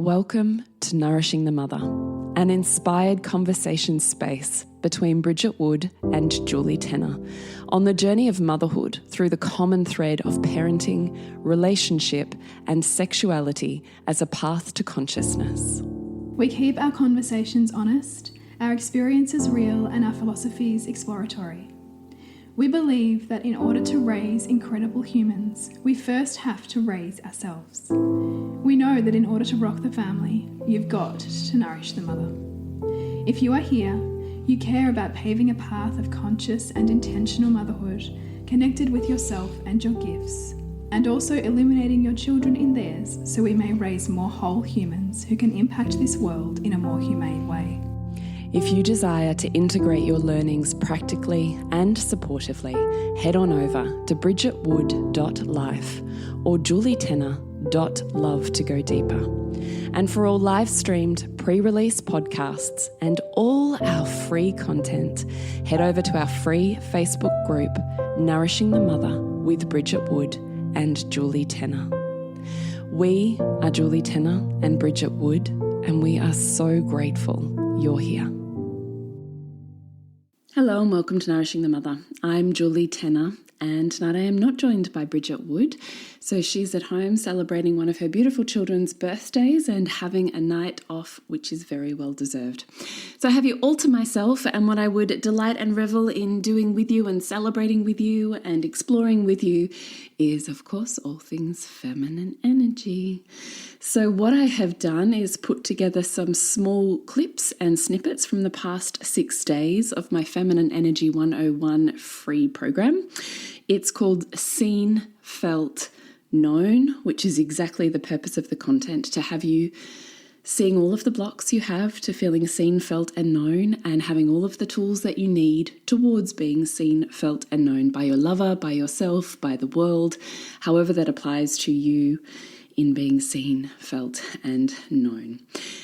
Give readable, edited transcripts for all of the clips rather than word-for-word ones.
Welcome to Nourishing the Mother, an inspired conversation space between Bridget Wood and Julie Tenner on the journey of motherhood through the common thread of parenting, relationship, and sexuality as a path to consciousness. We keep our conversations honest, our experiences real, and our philosophies exploratory. We believe that in order to raise incredible humans, we first have to raise ourselves. We know that in order to rock the family, you've got to nourish the mother. If you are here, you care about paving a path of conscious and intentional motherhood, connected with yourself and your gifts, and also illuminating your children in theirs so we may raise more whole humans who can impact this world in a more humane way. If you desire to integrate your learnings practically and supportively, head on over to bridgetwood.life or julietenner.love to go deeper. And for all live-streamed pre-release podcasts and all our free content, head over to our free Facebook group, Nourishing the Mother with Bridget Wood and Julie Tenner. We are Julie Tenner and Bridget Wood, and we are so grateful you're here. Hello and welcome to Nourishing the Mother. I'm Julie Tenner, and tonight I am not joined by Bridget Wood. So she's at home celebrating one of her beautiful children's birthdays and having a night off, which is very well deserved. So I have you all to myself, and what I would delight and revel in doing with you and celebrating with you and exploring with you is, of course, all things feminine energy. So what I have done is put together some small clips and snippets from the past 6 days of my Feminine Energy 101 free program. It's called Seen, Felt, Known, which is exactly the purpose of the content, to have you seeing all of the blocks you have to feeling seen, felt, and known, and having all of the tools that you need towards being seen, felt, and known by your lover, by yourself, by the world, however that applies to you in being seen, felt, and known.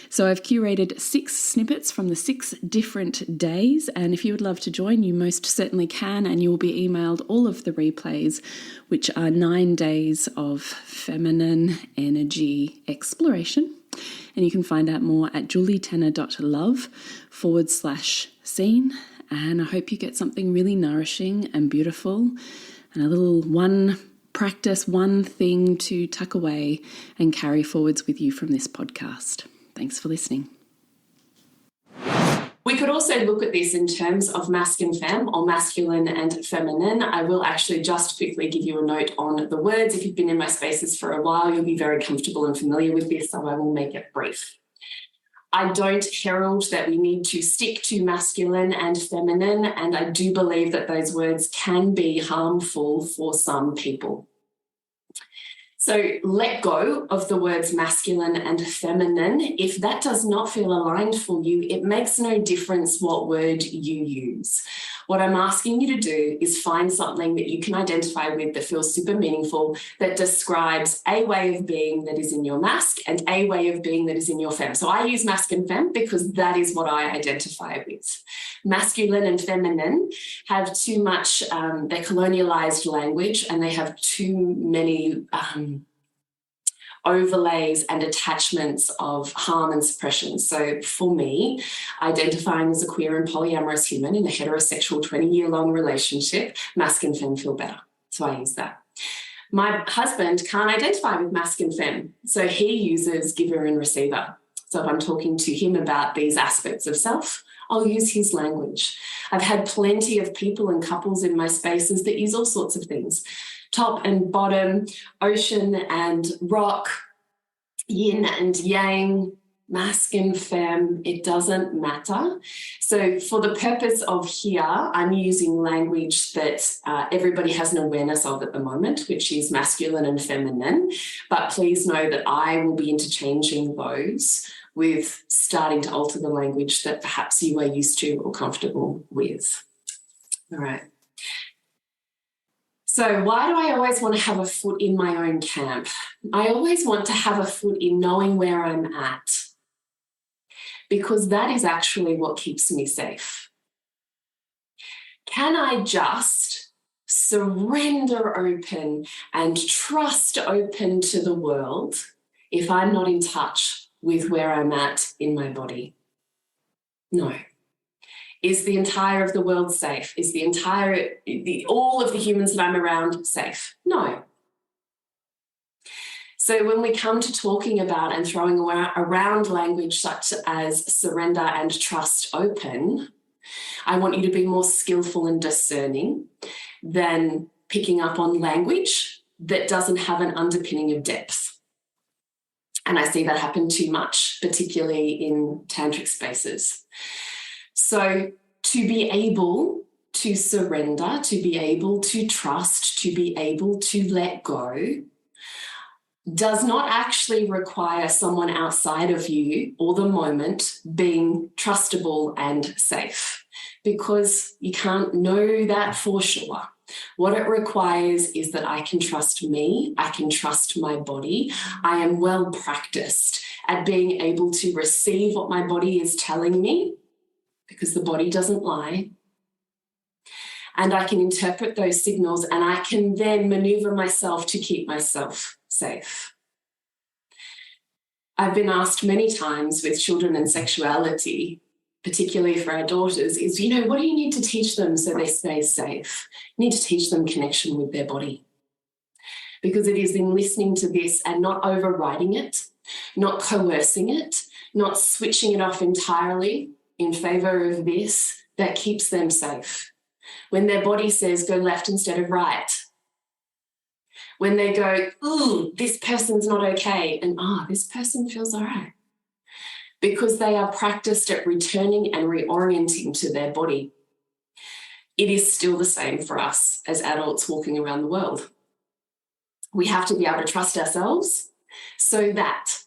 So I've curated 6 snippets from the 6 different days, and if you would love to join, you most certainly can, and you will be emailed all of the replays, which are 9 days of feminine energy exploration. And you can find out more at julietenner.love/scene. And I hope you get something really nourishing and beautiful and a little one thing to tuck away and carry forwards with you from this podcast. Thanks for listening. We could also look at this in terms of masculine femme or masculine and feminine. I will actually just quickly give you a note on the words. If you've been in my spaces for a while, you'll be very comfortable and familiar with this, so I will make it brief. I don't herald that we need to stick to masculine and feminine, and I do believe that those words can be harmful for some people. So let go of the words masculine and feminine. If that does not feel aligned for you, it makes no difference what word you use. What I'm asking you to do is find something that you can identify with that feels super meaningful, that describes a way of being that is in your masc and a way of being that is in your femme. So I use masc and femme because that is what I identify with. Masculine and feminine have too much, they're colonialized language, and they have too many overlays and attachments of harm and suppression. So for me, identifying as a queer and polyamorous human in a heterosexual 20-year-long relationship, masc and femme feel better. So I use that. My husband can't identify with masc and femme, so he uses giver and receiver. So if I'm talking to him about these aspects of self, I'll use his language. I've had plenty of people and couples in my spaces that use all sorts of things. Top and bottom, ocean and rock, yin and yang, masc and femme, it doesn't matter. So for the purpose of here, I'm using language that everybody has an awareness of at the moment, which is masculine and feminine. But please know that I will be interchanging those with starting to alter the language that perhaps you are used to or comfortable with. All right. So why do I always want to have a foot in my own camp? I always want to have a foot in knowing where I'm at, because that is actually what keeps me safe. Can I just surrender open and trust open to the world if I'm not in touch with where I'm at in my body? No. Is the entire of the world safe? Is all of the humans that I'm around safe? No. So when we come to talking about and throwing around language such as surrender and trust open, I want you to be more skillful and discerning than picking up on language that doesn't have an underpinning of depth. And I see that happen too much, particularly in tantric spaces. So to be able to surrender, to be able to trust, to be able to let go, does not actually require someone outside of you or the moment being trustable and safe, because you can't know that for sure. What it requires is that I can trust me, I can trust my body. I am well practiced at being able to receive what my body is telling me, because the body doesn't lie. And I can interpret those signals, and I can then maneuver myself to keep myself safe. I've been asked many times with children and sexuality, particularly for our daughters, is, what do you need to teach them so they stay safe? You need to teach them connection with their body. Because it is in listening to this and not overriding it, not coercing it, not switching it off entirely in favor of this, that keeps them safe. When their body says go left instead of right, when they go, ooh, this person's not okay, and this person feels all right, because they are practiced at returning and reorienting to their body. It is still the same for us as adults walking around the world. We have to be able to trust ourselves so that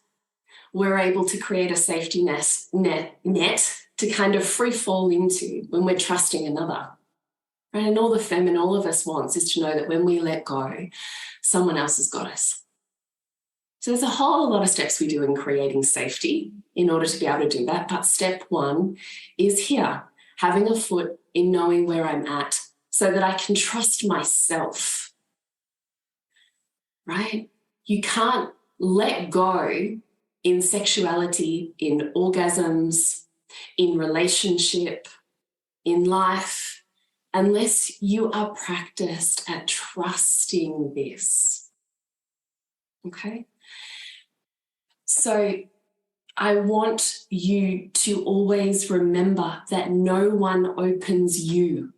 we're able to create a safety net to kind of free fall into when we're trusting another. Right? And all the femme in all of us wants is to know that when we let go, someone else has got us. So there's a whole lot of steps we do in creating safety in order to be able to do that. But step one is here, having a foot in knowing where I'm at so that I can trust myself. Right? You can't let go in sexuality, in orgasms, in relationship, in life, unless you are practiced at trusting this. Okay? So I want you to always remember that no one opens you.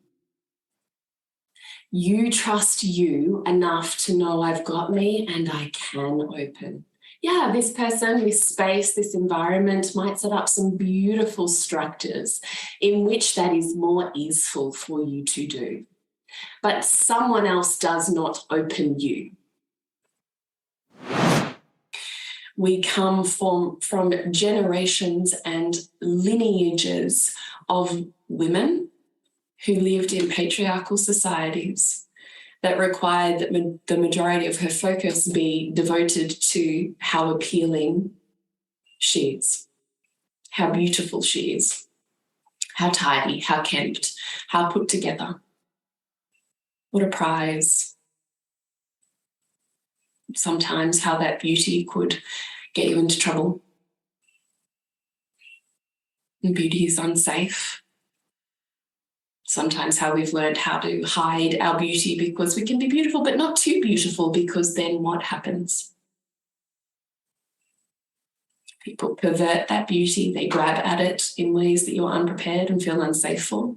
You trust you enough to know I've got me and I can open. Yeah, this person, this space, this environment might set up some beautiful structures in which that is more easeful for you to do. But someone else does not open you. We come from generations and lineages of women who lived in patriarchal societies that required that the majority of her focus be devoted to how appealing she is, how beautiful she is, how tidy, how kempt, how put together. What a prize. Sometimes how that beauty could get you into trouble. And beauty is unsafe. Sometimes how we've learned how to hide our beauty because we can be beautiful, but not too beautiful, because then what happens? People pervert that beauty. They grab at it in ways that you're unprepared and feel unsafe for.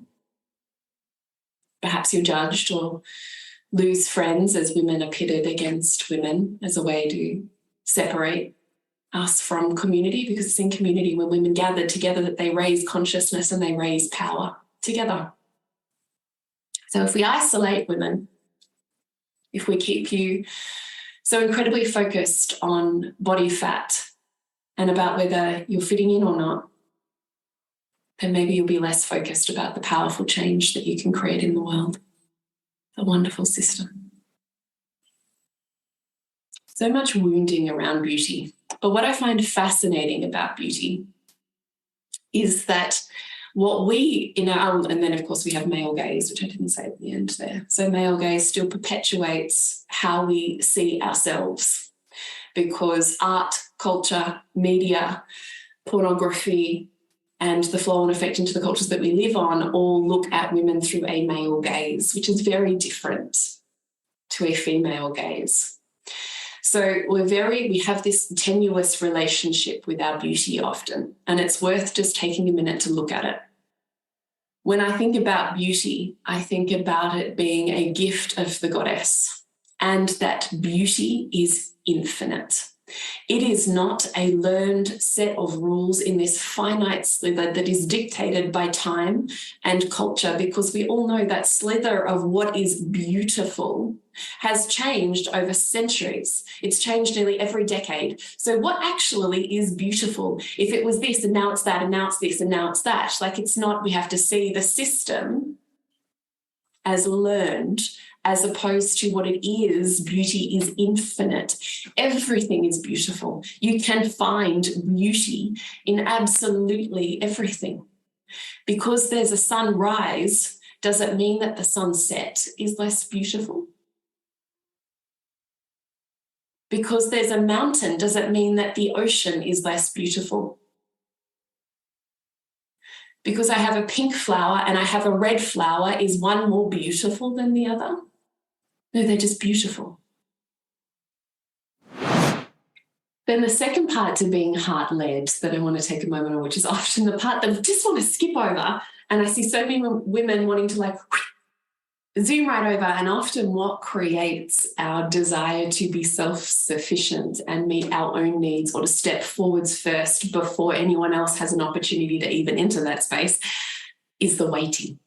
Perhaps you're judged or lose friends as women are pitted against women as a way to separate us from community, because it's in community when women gather together that they raise consciousness and they raise power together. So if we isolate women, if we keep you so incredibly focused on body fat and about whether you're fitting in or not, then maybe you'll be less focused about the powerful change that you can create in the world. A wonderful system. So much wounding around beauty. But what I find fascinating about beauty is that what we, and then of course we have male gaze, which I didn't say at the end there. So male gaze still perpetuates how we see ourselves, because art culture, media, pornography, and the flow and effect into the cultures that we live on all look at women through a male gaze, which is very different to a female gaze. So we have this tenuous relationship with our beauty often, and it's worth just taking a minute to look at it. When I think about beauty, I think about it being a gift of the goddess, and that beauty is infinite. It is not a learned set of rules in this finite slither that is dictated by time and culture, because we all know that slither of what is beautiful has changed over centuries. It's changed nearly every decade. So what actually is beautiful? If it was this and now it's that and now it's this and now it's that, like it's not, we have to see the system as learned as opposed to what it is. Beauty is infinite. Everything is beautiful. You can find beauty in absolutely everything. Because there's a sunrise, does it mean that the sunset is less beautiful? Because there's a mountain, does it mean that the ocean is less beautiful? Because I have a pink flower and I have a red flower, is one more beautiful than the other? No, they're just beautiful. Then the second part to being heart-led that I want to take a moment on, which is often the part that I just want to skip over, and I see so many women wanting to like zoom right over, and often what creates our desire to be self-sufficient and meet our own needs, or to step forwards first before anyone else has an opportunity to even enter that space, is the waiting.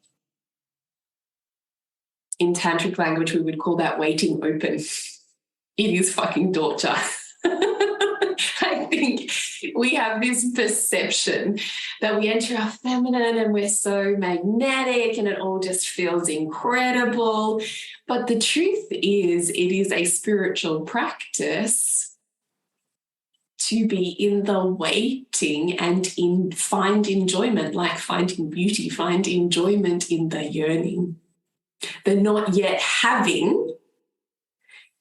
In tantric language, we would call that waiting open. It is fucking torture. I think we have this perception that we enter our feminine and we're so magnetic and it all just feels incredible. But the truth is, it is a spiritual practice to be in the waiting and find enjoyment, like finding beauty, find enjoyment in the yearning. The not yet having,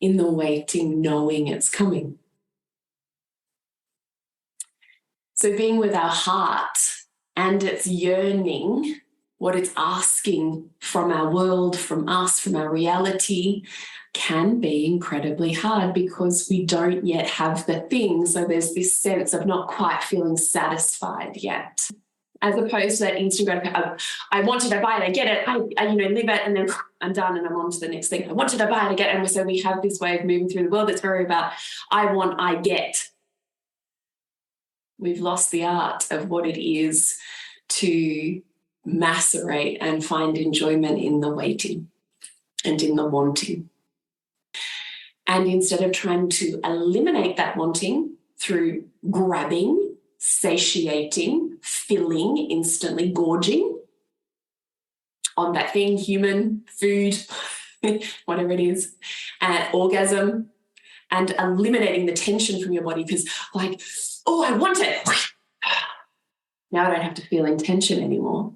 in the waiting, knowing it's coming. So being with our heart and its yearning, what it's asking from our world, from us, from our reality, can be incredibly hard because we don't yet have the thing. So there's this sense of not quite feeling satisfied yet. As opposed to that instant gratification, I want it, I buy it, I get it, I live it, and then I'm done and I'm on to the next thing. I want it, I buy it, I get it. And so we have this way of moving through the world that's very about I want, I get. We've lost the art of what it is to macerate and find enjoyment in the waiting and in the wanting. And instead of trying to eliminate that wanting through grabbing, satiating, filling, instantly gorging on that thing, human, food, whatever it is, orgasm, and eliminating the tension from your body because like, oh, I want it. Now I don't have to feel intention anymore.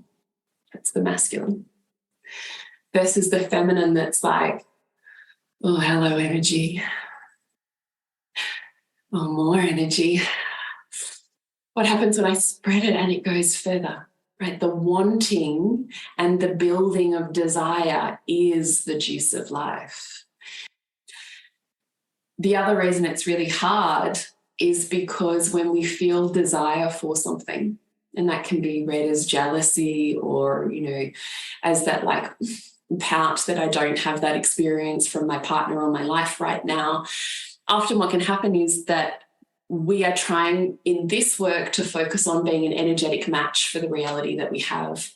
That's the masculine. Versus the feminine that's like, oh, hello, energy. Oh, more energy. What happens when I spread it and it goes further, right? The wanting and the building of desire is the juice of life. The other reason it's really hard is because when we feel desire for something, and that can be read as jealousy or, as that like pout that I don't have that experience from my partner or my life right now, often what can happen is that we are trying in this work to focus on being an energetic match for the reality that we have.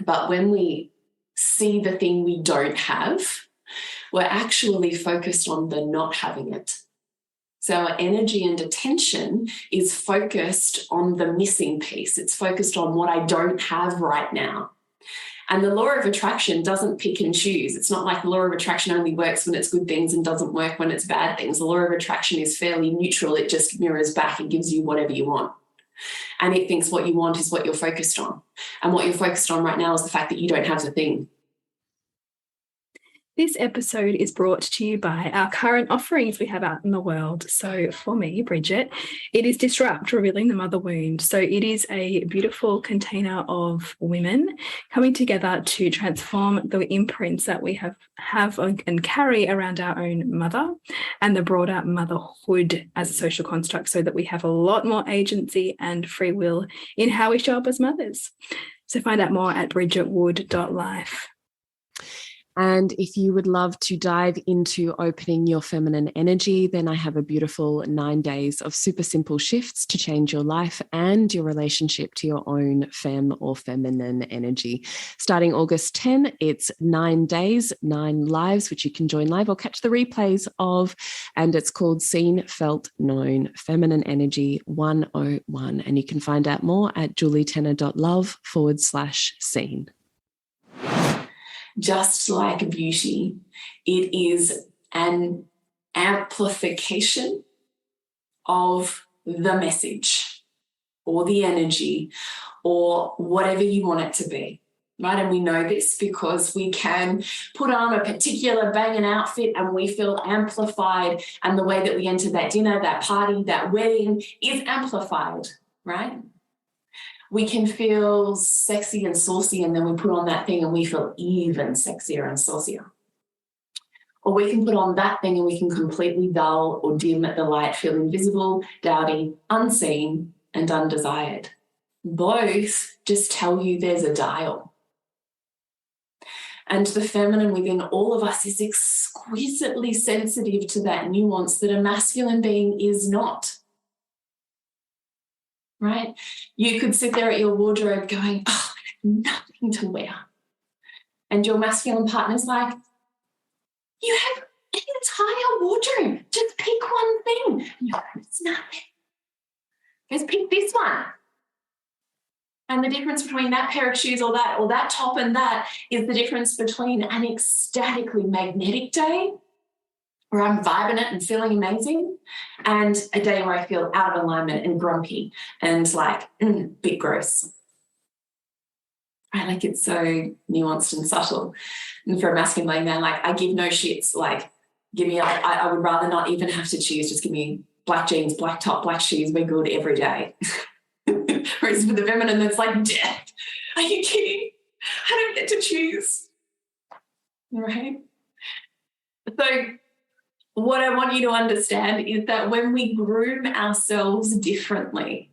But when we see the thing we don't have, we're actually focused on the not having it. So our energy and attention is focused on the missing piece. It's focused on what I don't have right now. And the law of attraction doesn't pick and choose. It's not like the law of attraction only works when it's good things and doesn't work when it's bad things. The law of attraction is fairly neutral. It just mirrors back and gives you whatever you want. And it thinks what you want is what you're focused on. And what you're focused on right now is the fact that you don't have the thing. This episode is brought to you by our current offerings we have out in the world. So for me, Bridget, it is Disrupt, Revealing the Mother Wound. So it is a beautiful container of women coming together to transform the imprints that we have and carry around our own mother and the broader motherhood as a social construct, so that we have a lot more agency and free will in how we show up as mothers. So find out more at bridgetwood.life. And if you would love to dive into opening your feminine energy, then I have a beautiful 9 days of super simple shifts to change your life and your relationship to your own femme or feminine energy. Starting August 10, it's 9 days, 9 lives, which you can join live or catch the replays of. And it's called Seen, Felt, Known, Feminine Energy 101. And you can find out more at julietenner.love/seen. Just like beauty, it is an amplification of the message or the energy or whatever you want it to be, right? And we know this because we can put on a particular banging outfit and we feel amplified, and the way that we enter that dinner, that party, that wedding is amplified, right? We can feel sexy and saucy, and then we put on that thing and we feel even sexier and saucier. Or we can put on that thing and we can completely dull or dim the light, feel invisible, dowdy, unseen, and undesired. Both just tell you there's a dial. And the feminine within all of us is exquisitely sensitive to that nuance that a masculine being is not. Right? You could sit there at your wardrobe going, oh, I have nothing to wear. And your masculine partner's like, you have an entire wardrobe. Just pick one thing. And you're like, it's nothing. Just pick this one. And the difference between that pair of shoes or that top and that is the difference between an ecstatically magnetic day where I'm vibing it and feeling amazing, and a day where I feel out of alignment and grumpy and like, bit gross. Right? Like, it's so nuanced and subtle. And for a masculine man, like, I give no shits. Like, give me, I would rather not even have to choose. Just give me black jeans, black top, black shoes. We're good every day. Whereas for the feminine, that's like, death. Are you kidding? I don't get to choose. Right? So, what I want you to understand is that when we groom ourselves differently,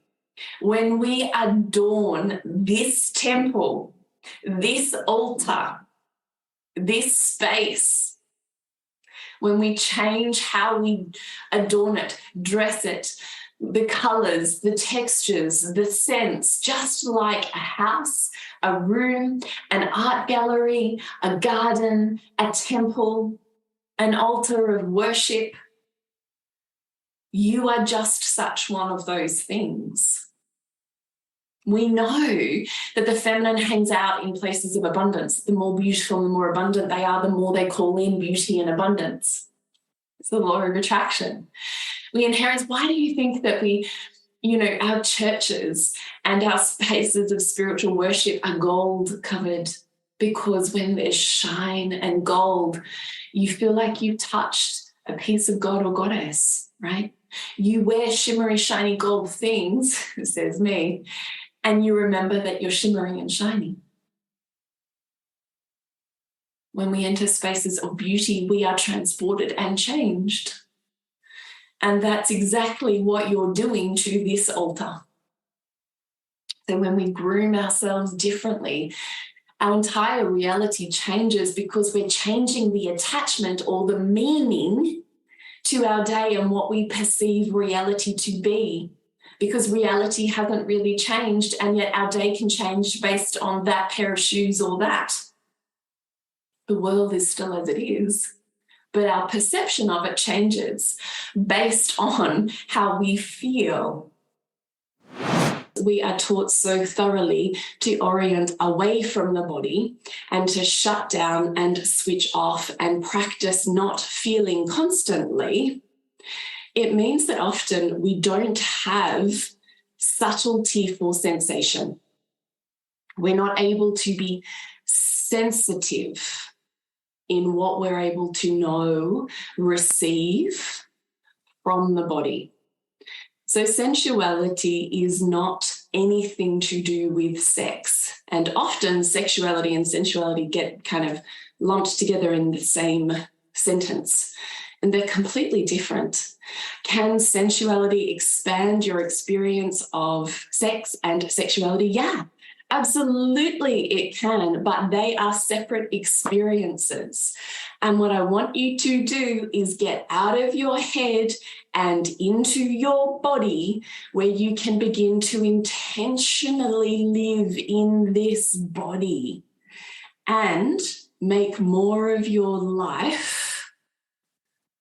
when we adorn this temple, this altar, this space, when we change how we adorn it, dress it, the colours, the textures, the scents, just like a house, a room, an art gallery, a garden, a temple, an altar of worship, you are just such one of those things. We know that the feminine hangs out in places of abundance. The more beautiful and the more abundant they are, the more they call in beauty and abundance. It's the law of attraction. We inherit. Why do you think that our churches and our spaces of spiritual worship are gold covered? Because when there's shine and gold, you feel like you've touched a piece of God or goddess, right? You wear shimmery, shiny gold things, says me, and you remember that you're shimmering and shining. When we enter spaces of beauty, we are transported and changed. And that's exactly what you're doing to this altar. So when we groom ourselves differently, our entire reality changes, because we're changing the attachment or the meaning to our day and what we perceive reality to be, because reality hasn't really changed, and yet our day can change based on that pair of shoes or that. The world is still as it is, but our perception of it changes based on how we feel. We are taught so thoroughly to orient away from the body and to shut down and switch off and practice not feeling constantly. It means that often we don't have subtlety for sensation. We're not able to be sensitive in what we're able to know, receive from the body. So sensuality is not anything to do with sex. And often sexuality and sensuality get kind of lumped together in the same sentence. And they're completely different. Can sensuality expand your experience of sex and sexuality? Yeah, absolutely it can, but they are separate experiences. And what I want you to do is get out of your head and into your body, where you can begin to intentionally live in this body and make more of your life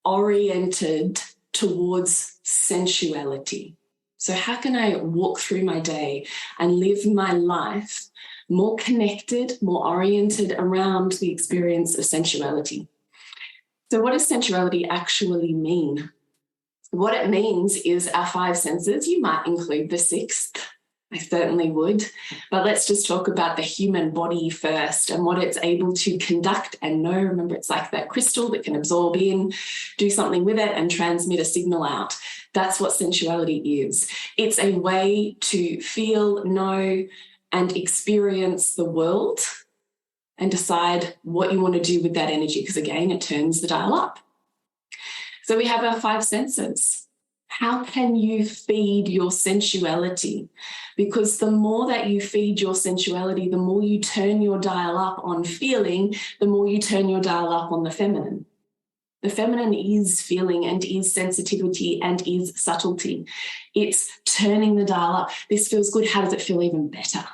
oriented towards sensuality. So how can I walk through my day and live my life more connected, more oriented around the experience of sensuality? So what does sensuality actually mean? What it means is our five senses. You might include the sixth. I certainly would. But let's just talk about the human body first and what it's able to conduct and know. Remember, it's like that crystal that can absorb in, do something with it, and transmit a signal out. That's what sensuality is. It's a way to feel, know, and experience the world and decide what you want to do with that energy, because, again, it turns the dial up. So we have our five senses. How can you feed your sensuality? Because the more that you feed your sensuality, the more you turn your dial up on feeling, the more you turn your dial up on the feminine. The feminine is feeling and is sensitivity and is subtlety. It's turning the dial up. This feels good. How does it feel even better?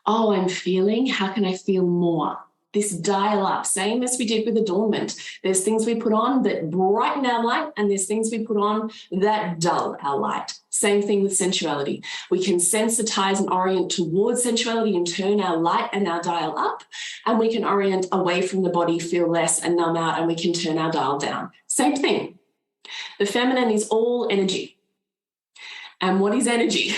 Oh, I'm feeling. How can I feel more? This dial up, same as we did with Adornment. There's things we put on that brighten our light, and there's things we put on that dull our light. Same thing with sensuality. We can sensitize and orient towards sensuality and turn our light and our dial up, and we can orient away from the body, feel less and numb out, and we can turn our dial down. Same thing. The feminine is all energy. And what is energy?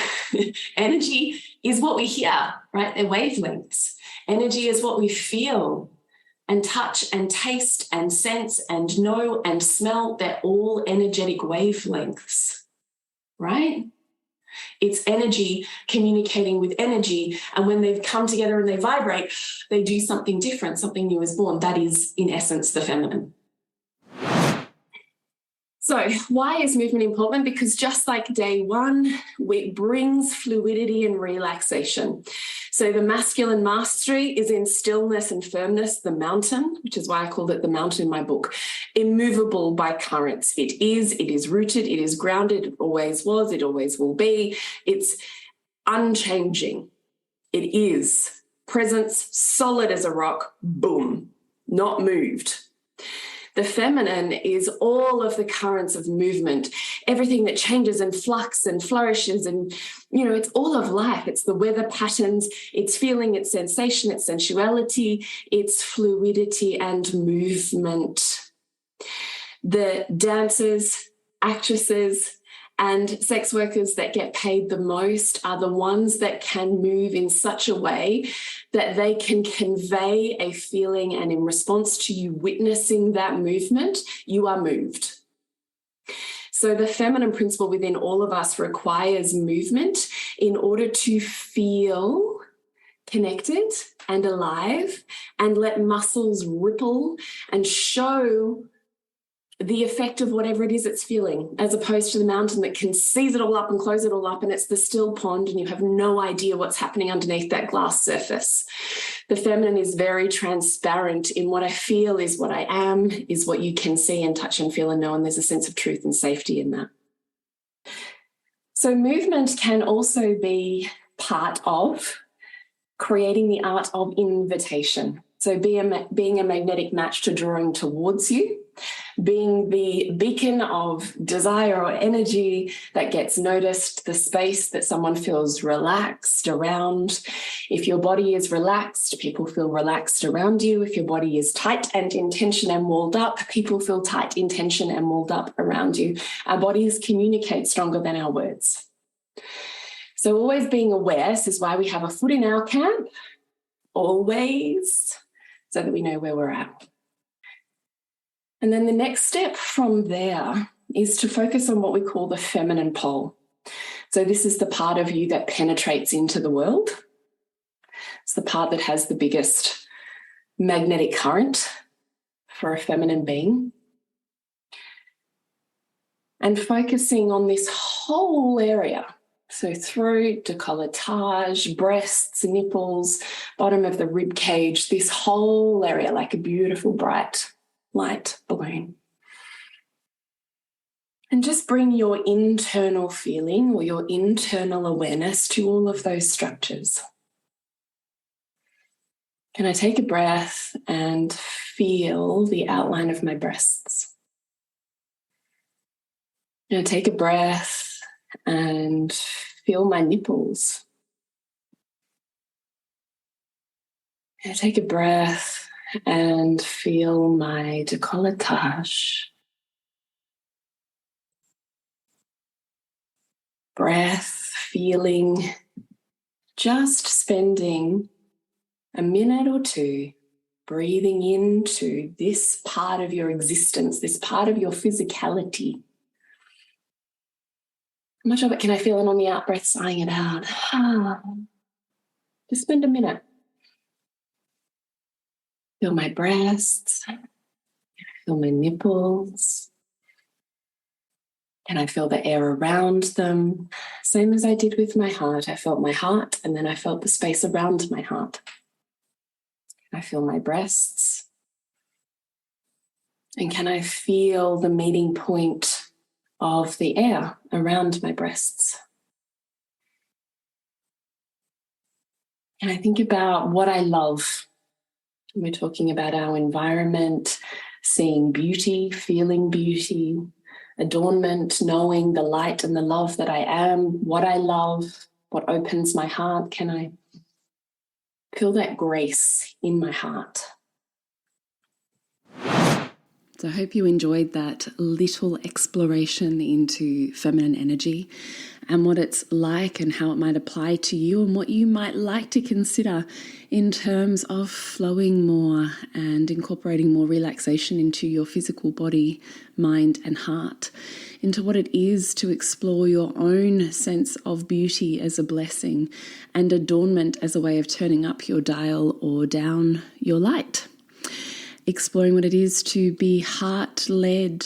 Energy is what we hear, right? They're wavelengths. Energy is what we feel and touch and taste and sense and know and smell. They're all energetic wavelengths, right? It's energy communicating with energy. And when they've come together and they vibrate, they do something different, something new is born. That is, in essence, the feminine. So why is movement important? Because just like day one, it brings fluidity and relaxation. So the masculine mastery is in stillness and firmness, the mountain, which is why I called it the mountain in my book, immovable by currents. It is rooted, it is grounded, it always was, it always will be. It's unchanging. It is presence, solid as a rock, boom, not moved. The feminine is all of the currents of movement, everything that changes and flux and flourishes, and, it's all of life. It's the weather patterns, it's feeling, it's sensation, it's sensuality, it's fluidity and movement. The dancers, actresses, and sex workers that get paid the most are the ones that can move in such a way that they can convey a feeling, and in response to you witnessing that movement, you are moved. So the feminine principle within all of us requires movement in order to feel connected and alive and let muscles ripple and show the effect of whatever it is it's feeling, as opposed to the mountain that can seize it all up and close it all up, and it's the still pond and you have no idea what's happening underneath that glass surface. The feminine is very transparent in what I feel is what I am, is what you can see and touch and feel and know, and there's a sense of truth and safety in that. So movement can also be part of creating the art of invitation. So being a magnetic match to drawing towards you, being the beacon of desire or energy that gets noticed, the space that someone feels relaxed around. If your body is relaxed, people feel relaxed around you. If your body is tight and in tension and walled up, people feel tight in tension and walled up around you. Our bodies communicate stronger than our words. So always being aware, this is why we have a foot in our camp, always so that we know where we're at. And then the next step from there is to focus on what we call the feminine pole. So this is the part of you that penetrates into the world. It's the part that has the biggest magnetic current for a feminine being. And focusing on this whole area. So throat, décolletage, breasts, nipples, bottom of the rib cage, this whole area like a beautiful bright light balloon. And just bring your internal feeling or your internal awareness to all of those structures. Can I take a breath and feel the outline of my breasts? Can I take a breath and feel my nipples? Can I take a breath and feel my décolletage? Breath, feeling, just spending a minute or two breathing into this part of your existence, this part of your physicality. How much of it can I feel? And on the out breath, sighing it out. Just spend a minute. Feel my breasts. Feel my nipples. Can I feel the air around them? Same as I did with my heart. I felt my heart and then I felt the space around my heart. Can I feel my breasts? And can I feel the meeting point of the air around my breasts? Can I think about what I love? We're talking about our environment, seeing beauty, feeling beauty, adornment, knowing the light and the love that I am, what I love, what opens my heart. Can I feel that grace in my heart? So I hope you enjoyed that little exploration into feminine energy and what it's like and how it might apply to you and what you might like to consider in terms of flowing more and incorporating more relaxation into your physical body, mind and heart, into what it is to explore your own sense of beauty as a blessing and adornment as a way of turning up your dial or down your light. Exploring what it is to be heart-led,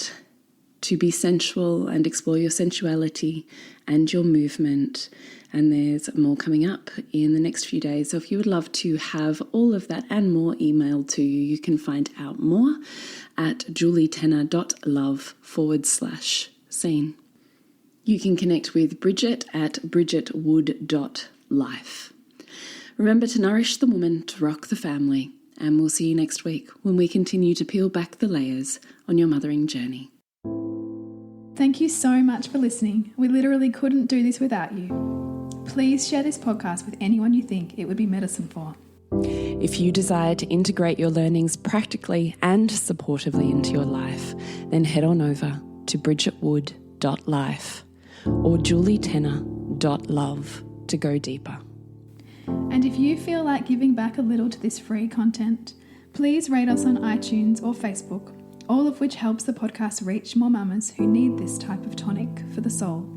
to be sensual and explore your sensuality and your movement. And there's more coming up in the next few days. So if you would love to have all of that and more emailed to you, you can find out more at julietenner.love/scene. You can connect with Bridget at bridgetwood.life. Remember to nourish the woman, to rock the family. And we'll see you next week when we continue to peel back the layers on your mothering journey. Thank you so much for listening. We literally couldn't do this without you. Please share this podcast with anyone you think it would be medicine for. If you desire to integrate your learnings practically and supportively into your life, then head on over to bridgetwood.life or julietenner.love to go deeper. And if you feel like giving back a little to this free content, please rate us on iTunes or Facebook, all of which helps the podcast reach more mamas who need this type of tonic for the soul.